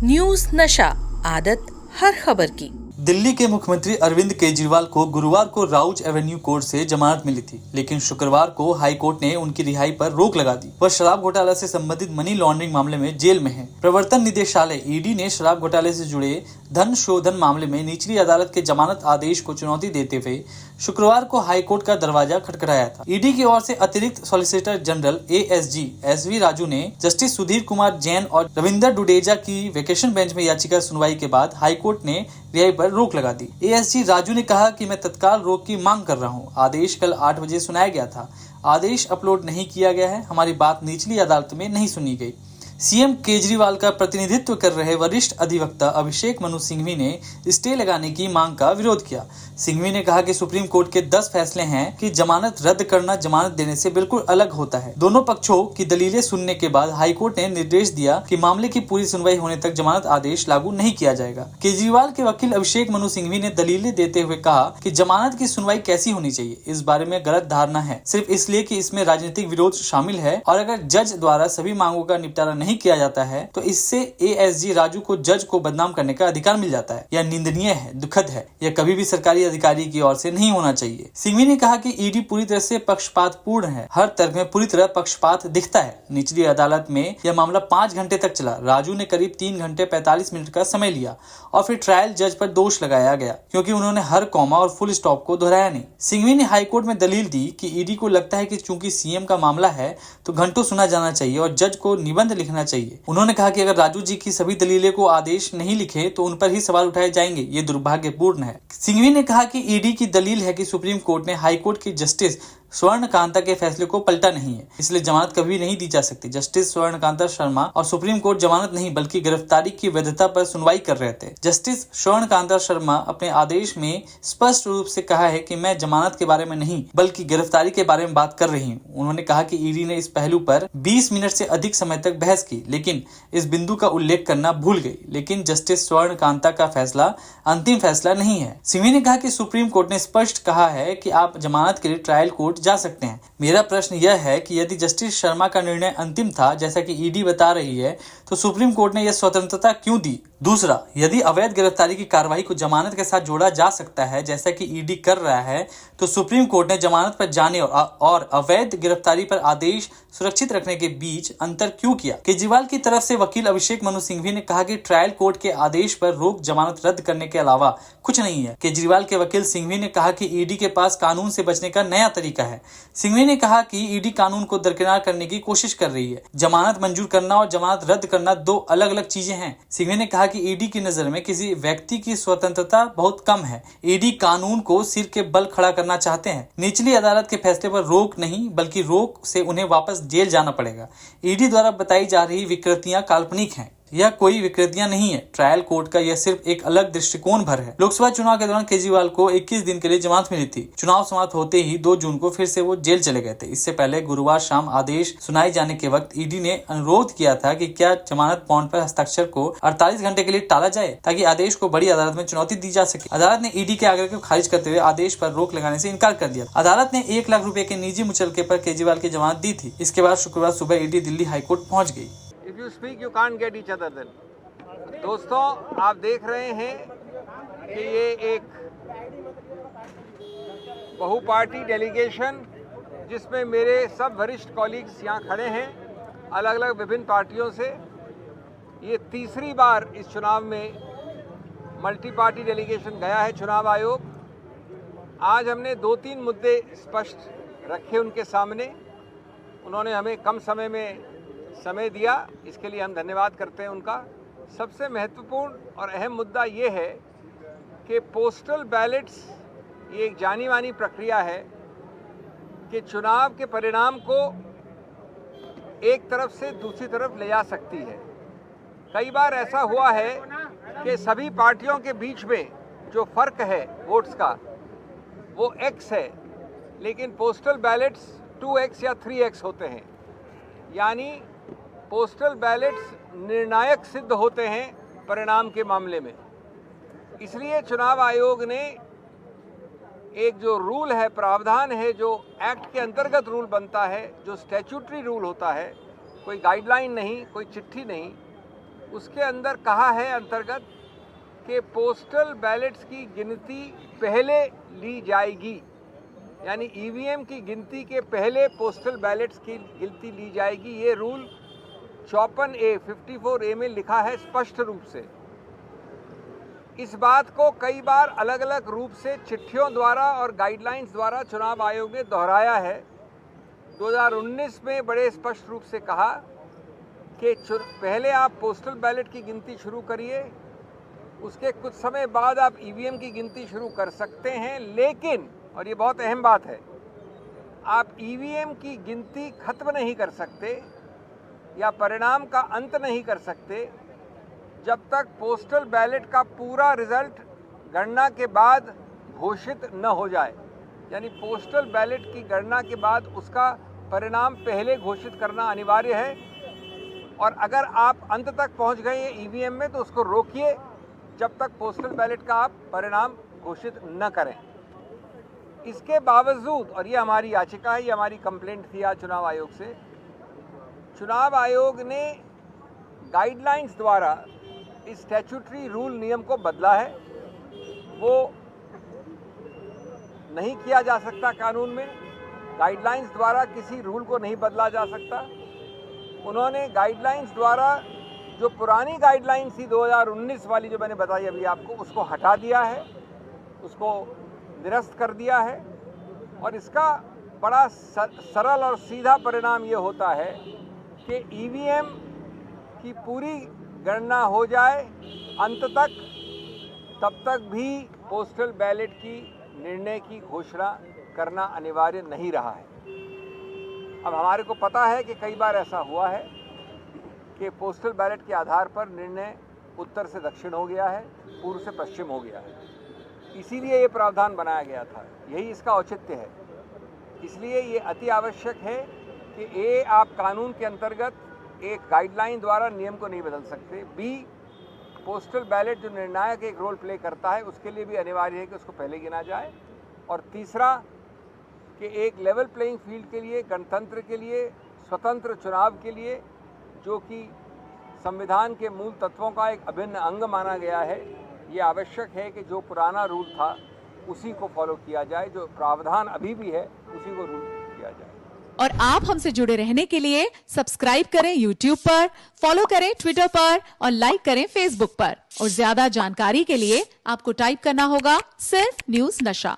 News नशा, आदत हर खबर की। दिल्ली के मुख्यमंत्री अरविंद केजरीवाल को गुरुवार को राउज एवेन्यू कोर्ट से जमानत मिली थी, लेकिन शुक्रवार को हाई कोर्ट ने उनकी रिहाई पर रोक लगा दी। वह शराब घोटाला से संबंधित मनी लॉन्ड्रिंग मामले में जेल में है। प्रवर्तन निदेशालय ईडी ने शराब घोटाले से जुड़े धन शोधन मामले में निचली अदालत के जमानत आदेश को चुनौती देते हुए शुक्रवार को हाई कोर्ट का दरवाजा खटखटाया था। ईडी की ओर से अतिरिक्त solicitor general ASG SV Raju ने जस्टिस सुधीर कुमार जैन और रविंदर डुडेजा की वेकेशन बेंच में याचिका सुनवाई के बाद हाई कोर्ट ने रिहाई पर रोक लगा दी। एएसजी राजू ने कहा कि मैं तत्काल रोक की मांग कर रहा हूं। आदेश कल 8 बजे सुनाया गया था। आदेश अपलोड नहीं किया गया है। हमारी बात निचली अदालत में नहीं सुनी गई। सीएम केजरीवाल का प्रतिनिधित्व कर रहे वरिष्ठ अधिवक्ता अभिषेक मनु सिंघवी ने स्टे लगाने की मांग का विरोध किया। सिंघवी ने कहा कि सुप्रीम कोर्ट के 10 फैसले हैं कि जमानत रद्द करना जमानत देने से बिल्कुल अलग होता है। दोनों पक्षों की दलीलें सुनने के बाद हाईकोर्ट ने निर्देश दिया कि मामले की पूरी सुनवाई होने तक जमानत आदेश लागू नहीं किया जाएगा। केजरीवाल के वकील अभिषेक मनु सिंघवी ने दलीलें देते हुए कहा कि जमानत की सुनवाई कैसी होनी चाहिए, इस बारे में गलत धारणा है, सिर्फ इसलिए कि इसमें राजनीतिक विरोध शामिल है और अगर जज द्वारा सभी मांगों का निपटारा नहीं किया जाता है तो इससे एएसजी राजू को जज को बदनाम करने का अधिकार मिल जाता है। यह निंदनीय है, दुखद है। यह कभी भी सरकारी अधिकारी की ओर से नहीं होना चाहिए। सिंघवी ने कहा कि ईडी पूरी तरह से पक्षपातपूर्ण है। हर तर्क में पूरी तरह पक्षपात दिखता है। निचली अदालत में यह मामला 5 घंटे तक चला। राजू ने करीब 3 घंटे 45 मिनट का समय लिया और फिर ट्रायल जज पर दोष लगाया गया क्योंकि उन्होंने हर कॉमा और फुल स्टॉप को दोहराया नहीं। सिंघवी ने हाईकोर्ट में दलील दी कि ईडी को लगता है कि चूंकि सीएम का मामला है तो घंटों सुना जाना चाहिए और जज को निबंध लिखना चाहिए। उन्होंने कहा कि अगर राजू जी की सभी दलीलें को आदेश नहीं लिखे तो उन पर ही सवाल उठाए जाएंगे। ये दुर्भाग्यपूर्ण है। सिंघवी ने कहा कि ईडी की दलील है कि सुप्रीम कोर्ट ने हाई कोर्ट की जस्टिस स्वर्ण कांता के फैसले को पलटा नहीं है, इसलिए जमानत कभी नहीं दी जा सकती। जस्टिस स्वर्ण कांता शर्मा और सुप्रीम कोर्ट जमानत नहीं बल्कि गिरफ्तारी की वैधता पर सुनवाई कर रहे थे। जस्टिस स्वर्ण कांता शर्मा अपने आदेश में स्पष्ट रूप से कहा है कि मैं जमानत के बारे में नहीं बल्कि गिरफ्तारी के बारे में बात कर रही हूँ। उन्होंने कहा कि ईडी ने इस पहलू पर 20 मिनट से अधिक समय तक बहस की, लेकिन इस बिंदु का उल्लेख करना भूल गई। लेकिन जस्टिस स्वर्ण कांता का फैसला अंतिम फैसला नहीं है। सिंघवी ने कहा कि सुप्रीम कोर्ट ने स्पष्ट कहा है कि आप जमानत के लिए ट्रायल कोर्ट जा सकते हैं। मेरा प्रश्न यह है कि यदि जस्टिस शर्मा का निर्णय अंतिम था जैसा कि ईडी बता रही है तो सुप्रीम कोर्ट ने यह स्वतंत्रता क्यों दी? दूसरा, यदि अवैध गिरफ्तारी की कार्रवाई को जमानत के साथ जोड़ा जा सकता है जैसा कि ईडी कर रहा है तो सुप्रीम कोर्ट ने जमानत पर जाने और अवैध गिरफ्तारी पर आदेश सुरक्षित रखने के बीच अंतर क्यों किया? केजरीवाल की तरफ से वकील अभिषेक मनु सिंघवी ने कहा कि ट्रायल कोर्ट के आदेश पर रोक जमानत रद्द करने के अलावा कुछ नहीं है। केजरीवाल के वकील सिंघवी ने कहा कि ईडी के पास कानून से बचने का नया तरीका है। सिंघवी ने कहा कि ईडी कानून को दरकिनार करने की कोशिश कर रही है। जमानत मंजूर करना और जमानत रद्द करना 2 अलग अलग चीजें हैं। सिंघवी ने कहा कि ईडी की नजर में किसी व्यक्ति की स्वतंत्रता बहुत कम है। ईडी कानून को सिर के बल खड़ा करना चाहते हैं। निचली अदालत के फैसले पर रोक नहीं बल्कि रोक से उन्हें वापस जेल जाना पड़ेगा। ईडी द्वारा बताई जा रही विकृतियां काल्पनिक हैं। यह कोई विकृतियां नहीं है। ट्रायल कोर्ट का यह सिर्फ एक अलग दृष्टिकोण भर है। लोकसभा चुनाव के दौरान केजरीवाल को 21 दिन के लिए जमानत मिली थी। चुनाव समाप्त होते ही 2 जून को फिर से वो जेल चले गए थे। इससे पहले गुरुवार शाम आदेश सुनाए जाने के वक्त ईडी ने अनुरोध किया था कि क्या जमानत बॉन्ड पर हस्ताक्षर को 48 घंटे के लिए टाला जाए ताकि आदेश को बड़ी अदालत में चुनौती दी जा सके। अदालत ने ईडी के आग्रह को खारिज करते हुए आदेश पर रोक लगाने से इनकार कर दिया। अदालत ने 1 लाख रुपए के निजी मुचलके पर केजरीवाल की जमानत दी थी। इसके बाद शुक्रवार सुबह ईडी दिल्ली हाईकोर्ट पहुंच गई। If you speak, you can't get each other then. दोस्तों, आप देख रहे हैं कि ये एक बहुपार्टी डेलीगेशन जिसमें मेरे सब वरिष्ठ कॉलीग्स यहाँ खड़े हैं अलग अलग विभिन्न पार्टियों से, ये तीसरी बार इस चुनाव में मल्टी पार्टी डेलीगेशन गया है चुनाव आयोग। आज हमने 2-3 मुद्दे स्पष्ट रखे उनके सामने। उन्होंने हमें कम समय में समय दिया, इसके लिए हम धन्यवाद करते हैं उनका। सबसे महत्वपूर्ण और अहम मुद्दा ये है कि पोस्टल बैलेट्स ये एक जानी मानी प्रक्रिया है कि चुनाव के परिणाम को एक तरफ से दूसरी तरफ ले जा सकती है। कई बार ऐसा हुआ है कि सभी पार्टियों के बीच में जो फ़र्क है वोट्स का वो x है, लेकिन पोस्टल बैलेट्स 2x या 3x होते हैं। यानी पोस्टल बैलेट्स निर्णायक सिद्ध होते हैं परिणाम के मामले में। इसलिए चुनाव आयोग ने एक जो रूल है, प्रावधान है, जो एक्ट के अंतर्गत रूल बनता है, जो स्टैट्यूटरी रूल होता है, कोई गाइडलाइन नहीं, कोई चिट्ठी नहीं, उसके अंदर कहा है अंतर्गत कि पोस्टल बैलेट्स की गिनती पहले ली जाएगी, यानी ईवीएम की गिनती के पहले पोस्टल बैलेट्स की गिनती ली जाएगी। ये रूल 54A में लिखा है स्पष्ट रूप से। इस बात को कई बार अलग अलग रूप से चिट्ठियों द्वारा और गाइडलाइंस द्वारा चुनाव आयोग ने दोहराया है। 2019 में बड़े स्पष्ट रूप से कहा कि पहले आप पोस्टल बैलेट की गिनती शुरू करिए, उसके कुछ समय बाद आप ईवीएम की गिनती शुरू कर सकते हैं, लेकिन, और ये बहुत अहम बात है, आप ईवीएम की गिनती खत्म नहीं कर सकते या परिणाम का अंत नहीं कर सकते जब तक पोस्टल बैलेट का पूरा रिजल्ट गणना के बाद घोषित न हो जाए। यानी पोस्टल बैलेट की गणना के बाद उसका परिणाम पहले घोषित करना अनिवार्य है, और अगर आप अंत तक पहुंच गए हैं ईवीएम में तो उसको रोकिए जब तक पोस्टल बैलेट का आप परिणाम घोषित न करें। इसके बावजूद, और ये हमारी याचिका है, ये हमारी कंप्लेंट थी आज चुनाव आयोग से, चुनाव आयोग ने गाइडलाइंस द्वारा इस स्टैट्यूटरी रूल नियम को बदला है। वो नहीं किया जा सकता कानून में, गाइडलाइंस द्वारा किसी रूल को नहीं बदला जा सकता। उन्होंने गाइडलाइंस द्वारा जो पुरानी गाइडलाइंस थी 2019 वाली, जो मैंने बताई अभी आपको, उसको हटा दिया है, उसको निरस्त कर दिया है। और इसका बड़ा सरल और सीधा परिणाम ये होता है कि ईवीएम की पूरी गणना हो जाए अंत तक, तब तक भी पोस्टल बैलेट की निर्णय की घोषणा करना अनिवार्य नहीं रहा है। अब हमारे को पता है कि कई बार ऐसा हुआ है कि पोस्टल बैलेट के आधार पर निर्णय उत्तर से दक्षिण हो गया है, पूर्व से पश्चिम हो गया है। इसीलिए ये प्रावधान बनाया गया था, यही इसका औचित्य है। इसलिए ये अति आवश्यक है कि ए, आप कानून के अंतर्गत एक गाइडलाइन द्वारा नियम को नहीं बदल सकते। बी, पोस्टल बैलेट जो निर्णायक एक रोल प्ले करता है उसके लिए भी अनिवार्य है कि उसको पहले गिना जाए। और तीसरा कि एक लेवल प्लेइंग फील्ड के लिए, गणतंत्र के लिए, स्वतंत्र चुनाव के लिए, जो कि संविधान के मूल तत्वों का एक अभिन्न अंग माना गया है, ये आवश्यक है कि जो पुराना रूल था उसी को फॉलो किया जाए, जो प्रावधान अभी भी है उसी को रूल किया जाए। और आप हमसे जुड़े रहने के लिए सब्सक्राइब करें YouTube पर, फॉलो करें Twitter पर और लाइक करें Facebook पर। और ज्यादा जानकारी के लिए आपको टाइप करना होगा सिर्फ न्यूज़ नशा।